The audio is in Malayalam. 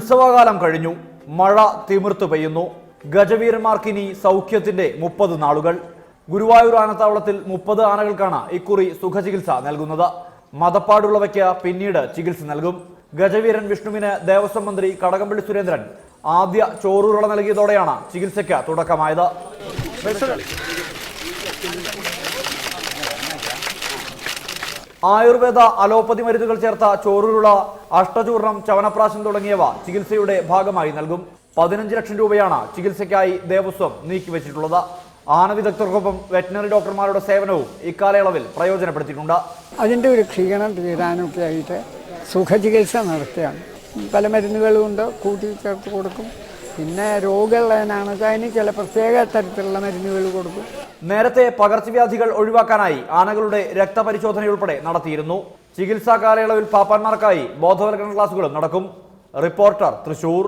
ഉത്സവകാലം കഴിഞ്ഞു. മഴ തിമിർത്തു പെയ്യുന്നു. ഗജവീരന്മാർക്കിനി സൗഖ്യത്തിന്റെ 30 നാളുകൾ. ഗുരുവായൂർ ആനത്താവളത്തിൽ 30 ആനകൾക്കാണ് ഇക്കുറി സുഖചികിത്സ നൽകുന്നത്. മതപ്പാടുള്ളവയ്ക്ക് പിന്നീട് ചികിത്സ നൽകും. ഗജവീരൻ വിഷ്ണുവിന് ദേവസ്വം മന്ത്രി കടകംപള്ളി സുരേന്ദ്രൻ ആദ്യ ചോറൂറ നൽകിയതോടെയാണ് ചികിത്സയ്ക്ക് തുടക്കമായത്. ആയുർവേദ അലോപ്പതി മരുന്നുകൾ ചേർത്ത ചോറൂരുള, അഷ്ടചൂർണം, ചവനപ്രാശം തുടങ്ങിയവ ചികിത്സയുടെ ഭാഗമായി നൽകും. 15 ലക്ഷം രൂപയാണ് ചികിത്സയ്ക്കായി ദേവസ്വം നീക്കിവെച്ചിട്ടുള്ളത്. ആനവിദഗ്ധർക്കൊപ്പം വെറ്റിനറി ഡോക്ടർമാരുടെ സേവനവും ഇക്കാലയളവിൽ പ്രയോജനപ്പെടുത്തിയിട്ടുണ്ട്. അതിൻ്റെ ഒരു ക്ഷീണം തീരാനൊക്കെ ആയിട്ട് സുഖചികിത്സ നടത്തുകയാണ്. പല മരുന്നുകളുമുണ്ട്, കൂട്ടി ചേർത്ത് കൊടുക്കും. പിന്നെ രോഗമുള്ളതിനാണെങ്കിൽ അതിന് ചില പ്രത്യേക തരത്തിലുള്ള മരുന്നുകൾ കൊടുക്കും. നേരത്തെ പകർച്ചവ്യാധികൾ ഒഴിവാക്കാനായി ആനകളുടെ രക്തപരിശോധനയുൾപ്പെടെ നടത്തിയിരുന്നു. ചികിത്സാ കാലയളവിൽ പാപ്പാന്മാർക്കായി ബോധവൽക്കരണ ക്ലാസുകളും നടക്കും. റിപ്പോർട്ടർ, തൃശൂർ.